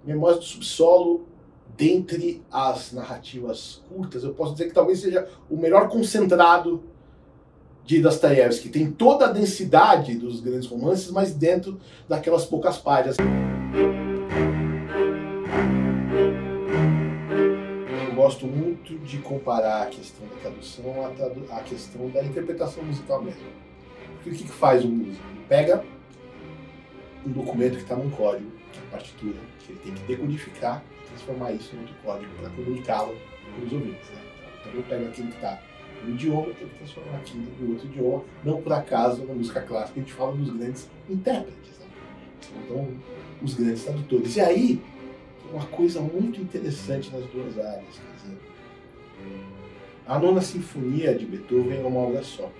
Memórias do Subsolo, dentre as narrativas curtas, eu posso dizer que talvez seja o melhor concentrado de Dostoiévski. Tem toda a densidade dos grandes romances, mas dentro daquelas poucas páginas. Eu gosto muito de comparar a questão da tradução à questão da interpretação musical mesmo. Porque o que faz um músico? Ele pega um documento que está num código, que é a partitura, que ele tem que decodificar e transformar isso em outro código para comunicá-lo com os ouvintes. Né? Então eu pego aquilo que está no idioma e tenho que transformar aquilo em outro idioma. Não por acaso, na música clássica, a gente fala dos grandes intérpretes. Né? Então, os grandes tradutores. E aí, uma coisa muito interessante nas duas áreas. Quer dizer, a Nona Sinfonia de Beethoven é uma obra só.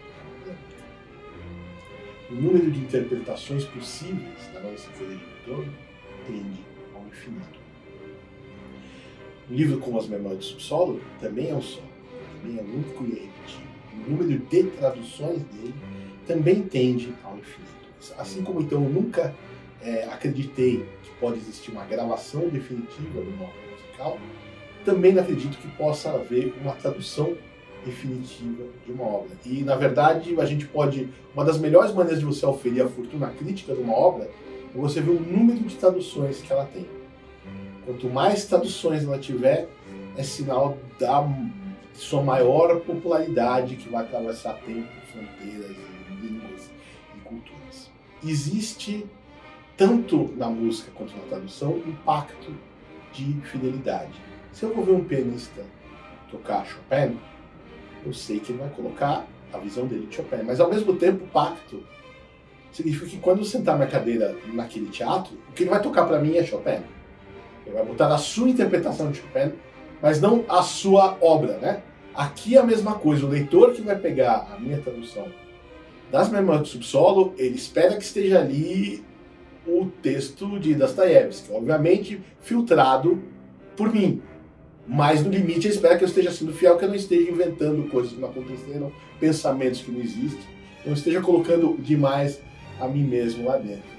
O número de interpretações possíveis da Nona Sinfonia de Beethoven tende ao infinito. Um livro como As Memórias do Subsolo também é um só, também é único e é repetido. O número de traduções dele também tende ao infinito. Assim como então eu nunca acreditei que pode existir uma gravação definitiva de uma obra musical, também não acredito que possa haver uma tradução definitiva de uma obra. E, na verdade, a gente pode... Uma das melhores maneiras de você auferir a fortuna crítica de uma obra é você ver o número de traduções que ela tem. Quanto mais traduções ela tiver, é sinal da sua maior popularidade, que vai atravessar tempo, fronteiras, línguas e culturas. Existe, tanto na música quanto na tradução, um pacto de fidelidade. Se eu vou ver um pianista tocar Chopin, eu sei que ele vai colocar a visão dele de Chopin. Mas, ao mesmo tempo, o pacto significa que quando eu sentar na cadeira naquele teatro, o que ele vai tocar para mim é Chopin. Ele vai botar a sua interpretação de Chopin, mas não a sua obra, né? Aqui é a mesma coisa. O leitor que vai pegar a minha tradução das Memórias do Subsolo, ele espera que esteja ali o texto de Dostoiévski, obviamente filtrado por mim. Mas, no limite, ele espera que eu esteja sendo fiel, que eu não esteja inventando coisas que não aconteceram, pensamentos que não existem, não esteja colocando demais a mim mesmo lá dentro.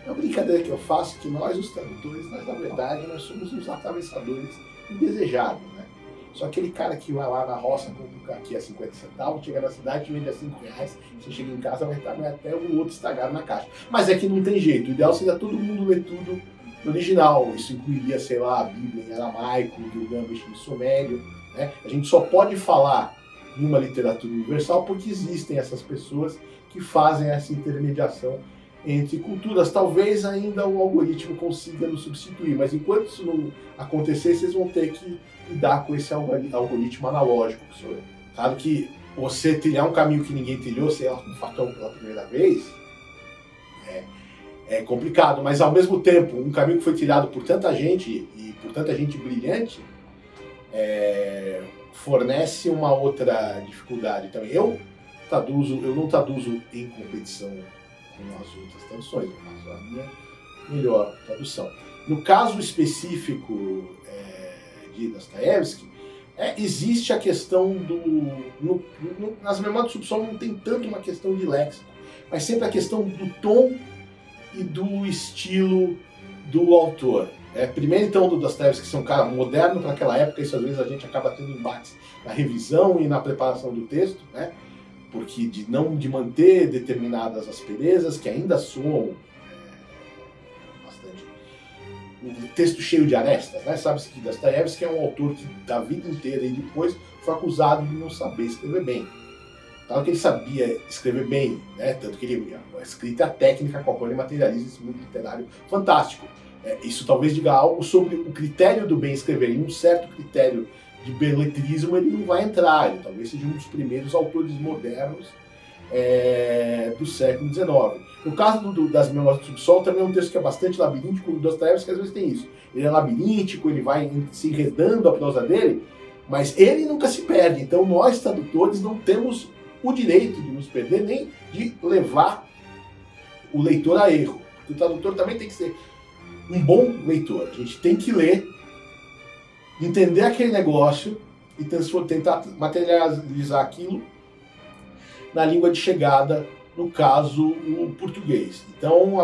É uma brincadeira que eu faço, que nós, os tradutores, na verdade, nós somos uns atravessadores indesejáveis, né? Só aquele cara que vai lá na roça, compra aqui a 50 centavos, chega na cidade, vende a R$5, você chega em casa, vai estar até um outro estragado na caixa. Mas é que não tem jeito, o ideal seria todo mundo ler tudo no original. Isso incluiria, sei lá, a Bíblia em aramaico, o Gilgamesh em sumério, né? A gente só pode falar em uma literatura universal porque existem essas pessoas que fazem essa intermediação entre culturas. Talvez ainda o algoritmo consiga nos substituir, mas enquanto isso não acontecer, vocês vão ter que lidar com esse algoritmo analógico que sou eu. Claro que você trilhar um caminho que ninguém trilhou, sei lá, um facão pela primeira vez, é complicado, mas ao mesmo tempo, um caminho que foi trilhado por tanta gente, e por tanta gente brilhante, fornece uma outra dificuldade também. Eu não traduzo em competição com as outras traduções, eu faço a minha melhor tradução. No caso específico de Dostoiévski, existe a questão do... nas Memórias do Subsolo não tem tanto uma questão de léxico, mas sempre a questão do tom e do estilo do autor. Primeiro, então, do Dostoiévski, que é um cara moderno para aquela época, isso às vezes a gente acaba tendo embates na revisão e na preparação do texto, né? Porque de manter determinadas asperezas que ainda soam bastante... Um texto cheio de arestas, né? Sabe-se que Dostoiévski é um autor que, da vida inteira e depois, foi acusado de não saber escrever bem. Claro que ele sabia escrever bem, né? Tanto que a escrita é a técnica com a qual ele materializa esse mundo literário fantástico. Isso talvez diga algo sobre o critério do bem escrever. Em um certo critério de beletrismo ele não vai entrar. Ele talvez seja um dos primeiros autores modernos do século XIX. No caso das Memórias do Subsolo, também é um texto que é bastante labiríntico. O Dostoiévski às vezes tem isso. Ele é labiríntico, ele vai se enredando a prosa dele, mas ele nunca se perde. Então nós, tradutores, não temos o direito de nos perder, nem de levar o leitor a erro. Porque o tradutor também tem que ser um bom leitor. A gente tem que ler, entender aquele negócio e tentar materializar aquilo na língua de chegada no caso, o português. Então,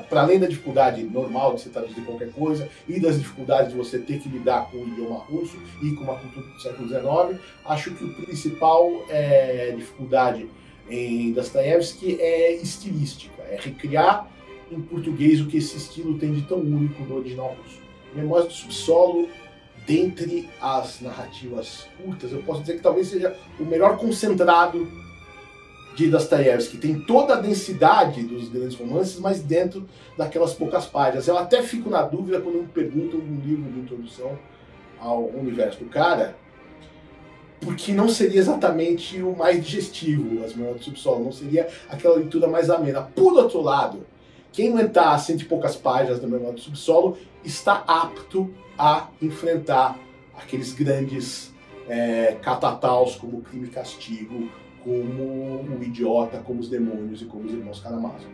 para além da dificuldade normal de você traduzir qualquer coisa e das dificuldades de você ter que lidar com o idioma russo e com uma cultura do século XIX, acho que o principal dificuldade em Dostoiévski é estilística, é recriar em português o que esse estilo tem de tão único no original russo. Memórias do Subsolo, dentre as narrativas curtas, eu posso dizer que talvez seja o melhor concentrado de Dostoiévski. Tem toda a densidade dos grandes romances, mas dentro daquelas poucas páginas. Eu até fico na dúvida quando me perguntam um livro de introdução ao universo do cara, porque não seria exatamente o mais digestivo, As Memórias do Subsolo, não seria aquela leitura mais amena. Por outro lado, quem aguentar 100 e poucas páginas da Memória do Subsolo está apto a enfrentar aqueles grandes catataus como Crime e Castigo, como O Idiota, como Os Demônios e como Os Irmãos Karamazov.